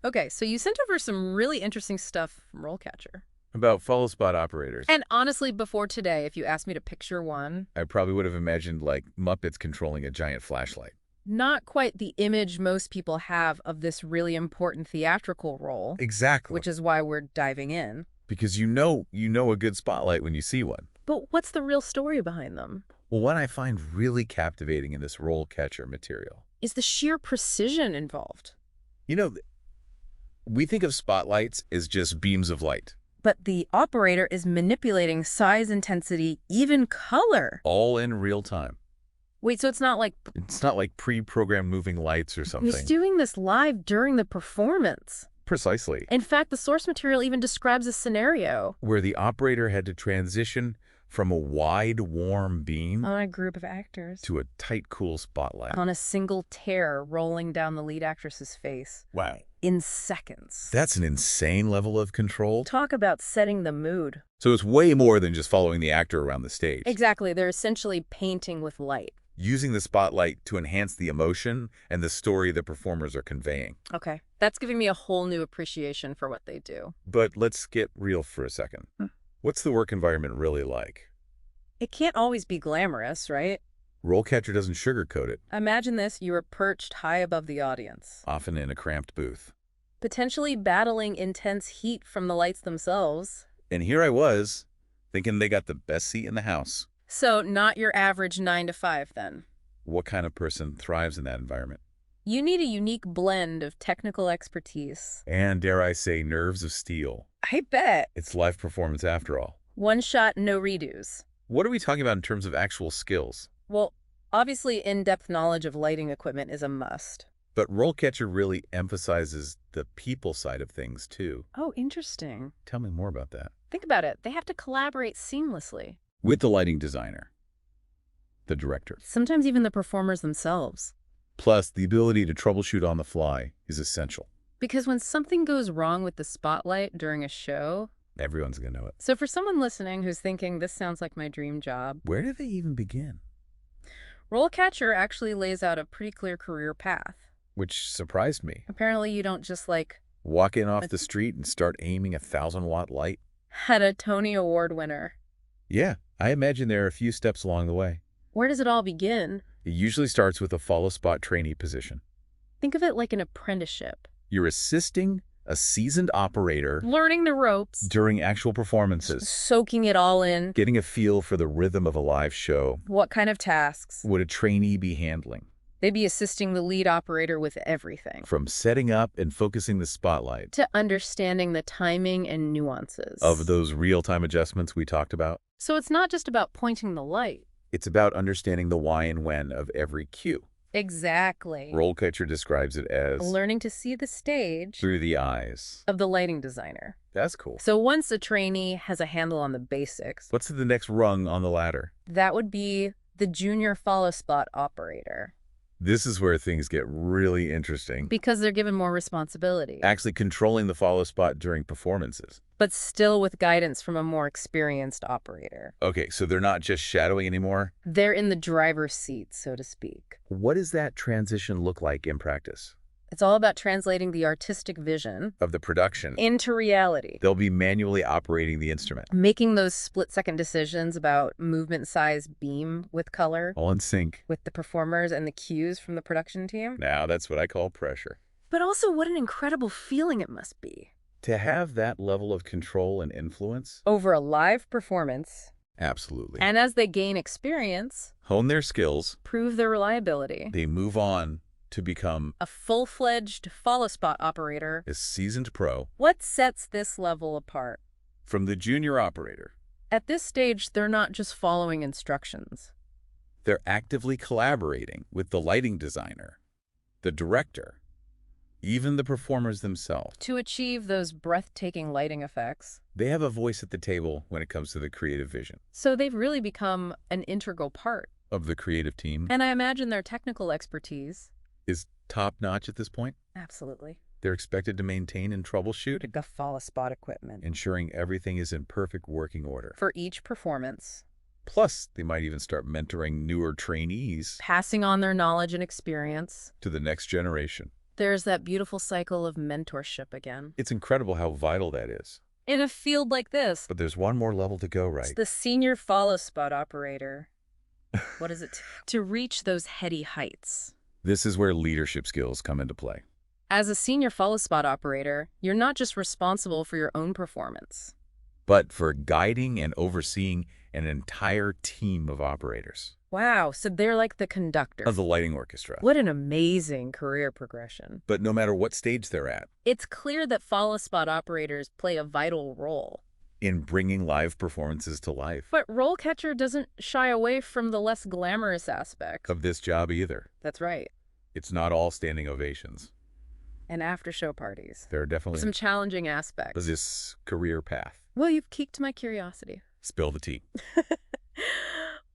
Okay, so you sent over some really interesting stuff from RoleCatcher. About Followspot Operators. And honestly, before today, if you asked me to picture one, I probably would have imagined, like, Muppets controlling a giant flashlight. not quite the image most people have of this really important theatrical role, Exactly. which is why we're diving in. Because you know a good spotlight when you see one. But what's the real story behind them? Well, what I find really captivating in this RoleCatcher material. Is the sheer precision involved. You know, we think of spotlights as just beams of light. But the operator is manipulating size, intensity, even color. All in real time. Wait, so it's not like It's not like pre-programmed moving lights or something. he's doing this live during the performance. Precisely. In fact, the source material even describes a scenario Where the operator had to transition from a wide, warm beam on a group of actors to a tight, cool spotlight. on a single tear rolling down the lead actress's face Wow. in seconds. That's an insane level of control. Talk about setting the mood. So it's way more than just following the actor around the stage. Exactly. They're essentially painting with light. Using the spotlight to enhance the emotion and the story the performers are conveying. Okay. That's giving me a whole new appreciation for what they do. But let's get real for a second. What's the work environment really like? It can't always be glamorous, right? RoleCatcher doesn't sugarcoat it, Imagine this, you are perched high above the audience, often in a cramped booth. potentially battling intense heat from the lights themselves. And here I was, thinking they got the best seat in the house. So not your average 9 to 5 then. What kind of person thrives in that environment? You need a unique blend of technical expertise. And dare I say, nerves of steel. I bet. It's live performance after all. One shot, no redos. What are we talking about in terms of actual skills? Well, obviously in-depth knowledge of lighting equipment is a must. But RoleCatcher really emphasizes the people side of things, too. Oh, interesting. Tell me more about that. Think about it. They have to collaborate seamlessly. With the lighting designer, the director. Sometimes even the performers themselves. Plus, the ability to troubleshoot on the fly is essential. Because when something goes wrong with the spotlight during a show... Everyone's going to know it. So for someone listening who's thinking, this sounds like my dream job, Where do they even begin? RoleCatcher actually lays out a pretty clear career path. Which surprised me. Apparently you don't just Walk in off the street and start aiming a 1,000-watt light? had a Tony Award winner. Yeah, I imagine there are a few steps along the way. Where does it all begin? It usually starts with a follow-spot trainee position. Think of it like an apprenticeship. You're assisting a seasoned operator Learning the ropes, during actual performances, soaking it all in. getting a feel for the rhythm of a live show. What kind of tasks? Would a trainee be handling? They'd be assisting the lead operator with everything. From setting up and focusing the spotlight To understanding the timing and nuances. of those real-time adjustments we talked about. So it's not just about pointing the light. It's about understanding the why and when of every cue. Exactly. RoleCatcher describes it as Learning to see the stage through the eyes. of the lighting designer. That's cool. So once a trainee has a handle on the basics, What's the next rung on the ladder? that would be the junior follow-spot operator. This is where things get really interesting. Because they're given more responsibility. Actually controlling the follow spot during performances. But still with guidance from a more experienced operator. Okay, so they're not just shadowing anymore. They're in the driver's seat, so to speak. What does that transition look like in practice? It's all about translating the artistic vision Of the production. into reality. They'll be manually operating the instrument. Making those split-second decisions about movement, size, beam with color, All in sync. with the performers and the cues from the production team. Now that's what I call pressure. But also what an incredible feeling it must be. To have that level of control and influence? Over a live performance. Absolutely. And as they gain experience, Hone their skills. prove their reliability, They move on to become a full-fledged follow-spot operator. a seasoned pro. What sets this level apart? From the junior operator, At this stage, they're not just following instructions. they're actively collaborating with the lighting designer, the director, even the performers themselves. To achieve those breathtaking lighting effects. They have a voice at the table when it comes to the creative vision So they've really become an integral part. of the creative team. And I imagine their technical expertise. Is top-notch at this point. Absolutely. They're expected to maintain and troubleshoot, The follow-spot equipment. ensuring everything is in perfect working order. For each performance. Plus, they might even start mentoring newer trainees Passing on their knowledge and experience. to the next generation. There's that beautiful cycle of mentorship again. It's incredible how vital that is. In a field like this, But there's one more level to go, it's right? the senior follow-spot operator. What is it? To reach those heady heights. This is where leadership skills come into play. As a senior follow-spot operator, you're not just responsible for your own performance, But for guiding and overseeing an entire team of operators wow, so they're like the conductor. of the lighting orchestra. What an amazing career progression. But no matter what stage they're at, It's clear that follow-spot operators play a vital role. in bringing live performances to life But RoleCatcher doesn't shy away from the less glamorous aspects. of this job either. That's right. It's not all standing ovations. And after-show parties. There are definitely Some challenging aspects. this career path. Well, you've piqued my curiosity. Spill the tea.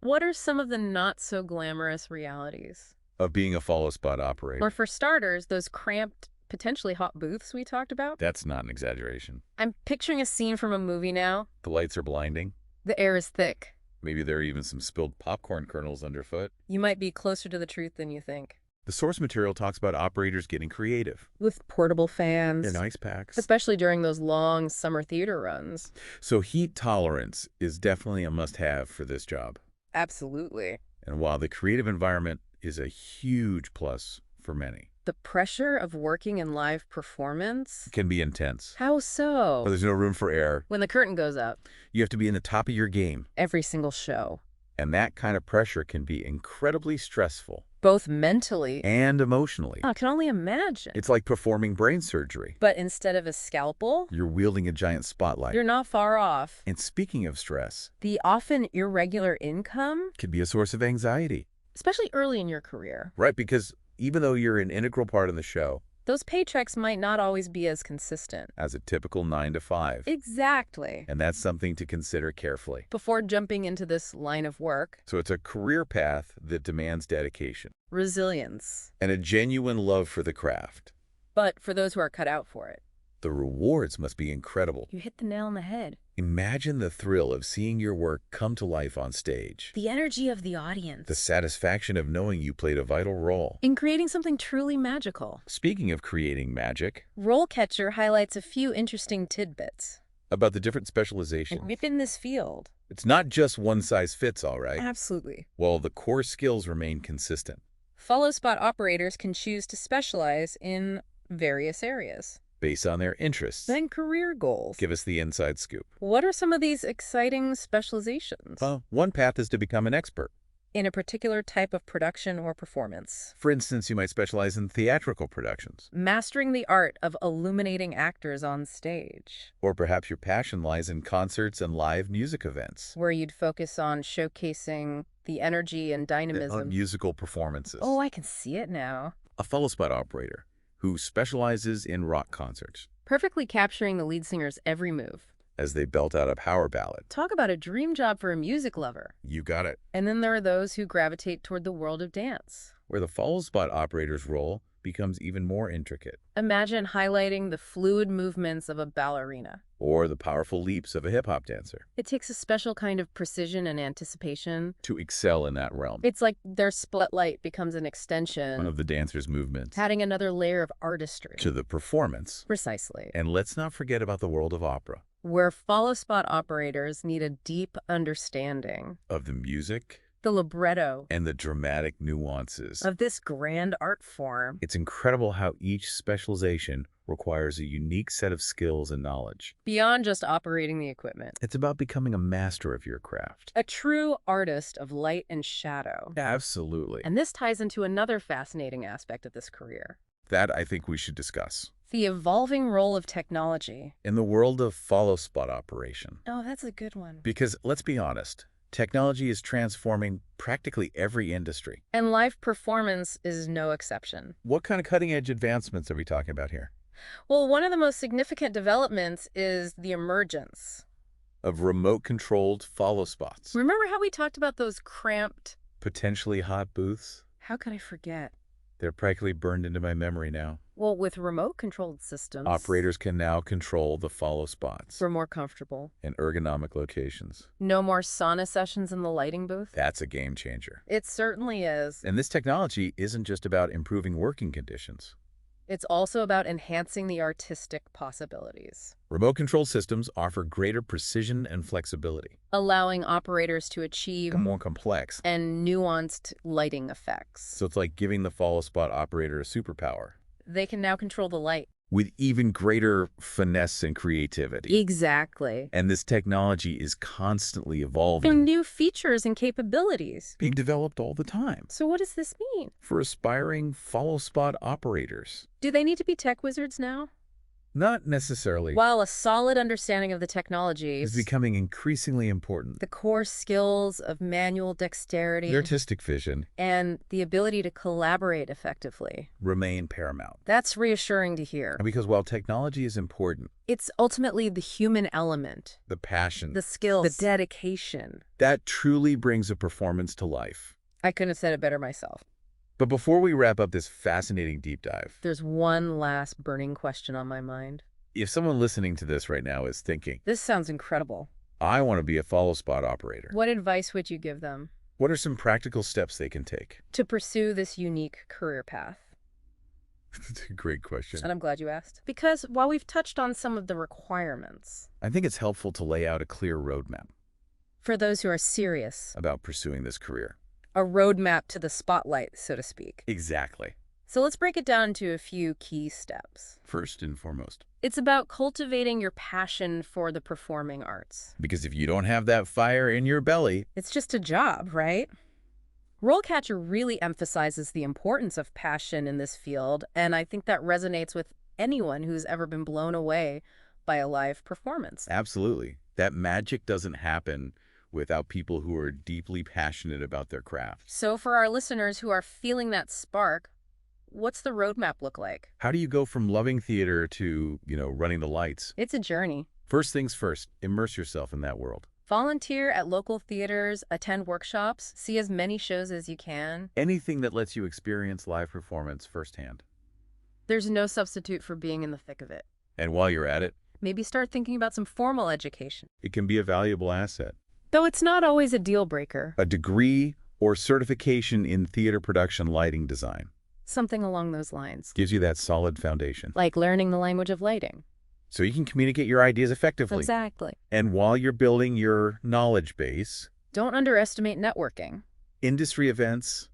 What are some of the not-so-glamorous realities? Of being a follow spot operator. Or for starters, those cramped, potentially hot booths we talked about? That's not an exaggeration. I'm picturing a scene from a movie now. The lights are blinding. The air is thick. Maybe there are even some spilled popcorn kernels underfoot. You might be closer to the truth than you think. The source material talks about operators getting creative. With portable fans. In ice packs. Especially during those long summer theater runs. So heat tolerance is definitely a must-have for this job. Absolutely. And while the creative environment is a huge plus for many, The pressure of working in live performance? it can be intense. How so? But there's no room for error. When the curtain goes up, You have to be in the top of your game. every single show. And that kind of pressure can be incredibly stressful Both mentally. and emotionally. I can only imagine. It's like performing brain surgery. But instead of a scalpel, You're wielding a giant spotlight. you're not far off. And speaking of stress, The often irregular income, could be a source of anxiety, especially early in your career, right? Because even though you're an integral part of the show, those paychecks might not always be as consistent. as a typical 9 to 5, Exactly. and that's something to consider carefully. Before jumping into this line of work, So it's a career path that demands dedication resilience. and a genuine love for the craft. But for those who are cut out for it, The rewards must be incredible. you hit the nail on the head. Imagine the thrill of seeing your work come to life on stage. The energy of the audience. The satisfaction of knowing you played a vital role. In creating something truly magical. Speaking of creating magic, RoleCatcher highlights a few interesting tidbits. about the different specializations. And within this field. It's not just one size fits all, right? Absolutely. Well, the core skills remain consistent. Follow-spot operators can choose to specialize in various areas. Based on their interests. Then career goals. Give us the inside scoop. What are some of these exciting specializations? Well, one path is to become an expert. In a particular type of production or performance. For instance, you might specialize in theatrical productions. Mastering the art of illuminating actors on stage. Or perhaps your passion lies in concerts and live music events. Where you'd focus on showcasing the energy and dynamism. On musical performances. Oh, I can see it now. A follow-spot operator who specializes in rock concerts Perfectly capturing the lead singer's every move. as they belt out a power ballad. Talk about a dream job for a music lover. You got it. And then there are those who gravitate toward the world of dance. Where the follow-spot operator's role becomes even more intricate. Imagine highlighting the fluid movements of a ballerina. Or the powerful leaps of a hip-hop dancer. It takes a special kind of precision and anticipation. To excel in that realm. It's like their spotlight becomes an extension. One of the dancer's movements. Adding another layer of artistry. To the performance. Precisely. And let's not forget about the world of opera. Where follow-spot operators need a deep understanding. Of the music. The libretto. And the dramatic nuances. Of this grand art form. It's incredible how each specialization requires a unique set of skills and knowledge. Beyond just operating the equipment. It's about becoming a master of your craft. A true artist of light and shadow. Absolutely. And this ties into another fascinating aspect of this career. That I think we should discuss. The evolving role of technology. In the world of follow-spot operation. Oh, that's a good one. Because let's be honest, technology is transforming practically every industry. And live performance is no exception. What kind of cutting-edge advancements are we talking about here? Well, one of the most significant developments is the emergence of remote-controlled follow spots. Remember how we talked about those cramped, potentially hot booths? How could I forget? They're practically burned into my memory now. Well, with remote-controlled systems, Operators can now control the follow spots. we're more comfortable. In ergonomic locations. No more sauna sessions in the lighting booth? That's a game changer. It certainly is. And this technology isn't just about improving working conditions. It's also about enhancing the artistic possibilities, Remote control systems offer greater precision and flexibility. allowing operators to achieve More complex. and nuanced lighting effects. So it's like giving the Followspot operator a superpower They can now control the light. with even greater finesse and creativity. Exactly. And this technology is constantly There are evolving, new features and capabilities. being developed all the time So what does this mean? for aspiring Followspot operators. Do they need to be tech wizards now? Not necessarily. While a solid understanding of the technologies, Is becoming increasingly important. the core skills of manual dexterity, The artistic vision and the ability to collaborate effectively. remain paramount. That's reassuring to hear. And because while technology is important, It's ultimately the human element, the passion, the skills, the dedication. that truly brings a performance to life. I couldn't have said it better myself. But before we wrap up this fascinating deep dive, There's one last burning question on my mind. if someone listening to this right now is thinking, This sounds incredible. I want to be a Followspot operator, What advice would you give them what are some practical steps they can take? to pursue this unique career path? That's a great question. And I'm glad you asked. Because while we've touched on some of the requirements, I think it's helpful to lay out a clear roadmap for those who are serious, about pursuing this career. a roadmap to the spotlight, so to speak. Exactly. So let's break it down into a few key steps. First and foremost. It's about cultivating your passion for the performing arts. Because if you don't have that fire in your belly, It's just a job, right? RoleCatcher really emphasizes the importance of passion in this field, and I think that resonates with anyone who's ever been blown away by a live performance. absolutely. That magic doesn't happen without people who are deeply passionate about their craft. So for our listeners who are feeling that spark, what's the roadmap look like? How do you go from loving theater to, running the lights? It's a journey. First things first, immerse yourself in that world. Volunteer at local theaters, attend workshops, see as many shows as you can. Anything that lets you experience live performance firsthand. There's no substitute for being in the thick of it. And while you're at it, Maybe start thinking about some formal education. it can be a valuable asset. Though it's not always a deal breaker. A degree or certification in theater production lighting design Something along those lines. gives you that solid foundation. Like learning the language of lighting. So you can communicate your ideas effectively. Exactly. And while you're building your knowledge base, Don't underestimate networking. industry events,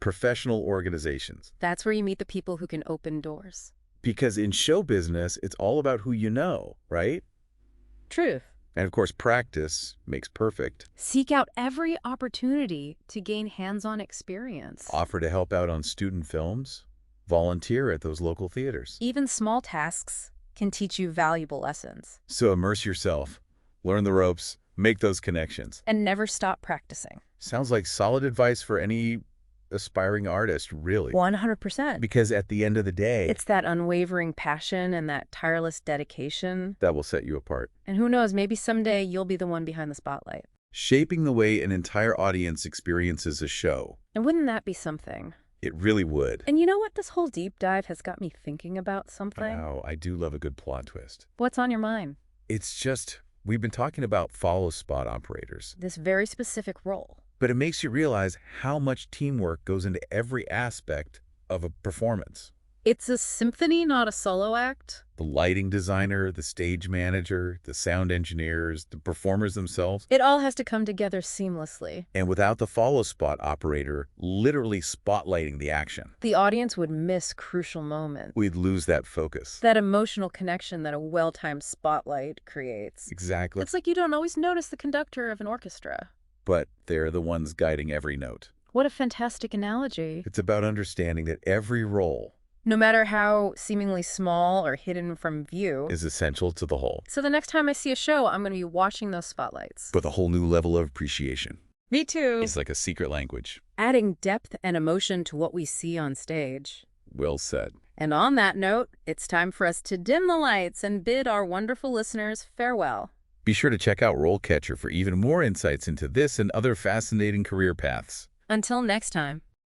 professional organizations. That's where you meet the people who can open doors. Because in show business, it's all about who you know, right? Truth. And of course, practice makes perfect. Seek out every opportunity to gain hands-on experience. Offer to help out on student films. Volunteer at those local theaters. Even small tasks can teach you valuable lessons. So immerse yourself, learn the ropes, make those connections. And never stop practicing. Sounds like solid advice for any aspiring artist, really. 100%. Because at the end of the day, It's that unwavering passion and that tireless dedication. that will set you apart. And who knows, maybe someday you'll be the one behind the spotlight. Shaping the way an entire audience experiences a show. And wouldn't that be something? It really would. And you know what? This whole deep dive has got me thinking about something. Wow, I do love a good plot twist. What's on your mind? It's just, we've been talking about Followspot operators, This very specific role. but it makes you realize how much teamwork goes into every aspect of a performance. It's a symphony, not a solo act. The lighting designer, the stage manager, the sound engineers, the performers themselves. It all has to come together seamlessly. And without the Followspot operator literally spotlighting the action, The audience would miss crucial moments. we'd lose that focus. That emotional connection that a well-timed spotlight creates. Exactly. It's like you don't always notice the conductor of an orchestra. But they're the ones guiding every note. What a fantastic analogy. It's about understanding that every role No matter how seemingly small or hidden from view. is essential to the whole, So the next time I see a show, I'm going to be watching those spotlights. with a whole new level of appreciation. Me too. It's like a secret language. Adding depth and emotion to what we see on stage. Well said. And on that note, it's time for us to dim the lights and bid our wonderful listeners farewell. Be sure to check out RoleCatcher for even more insights into this and other fascinating career paths. Until next time.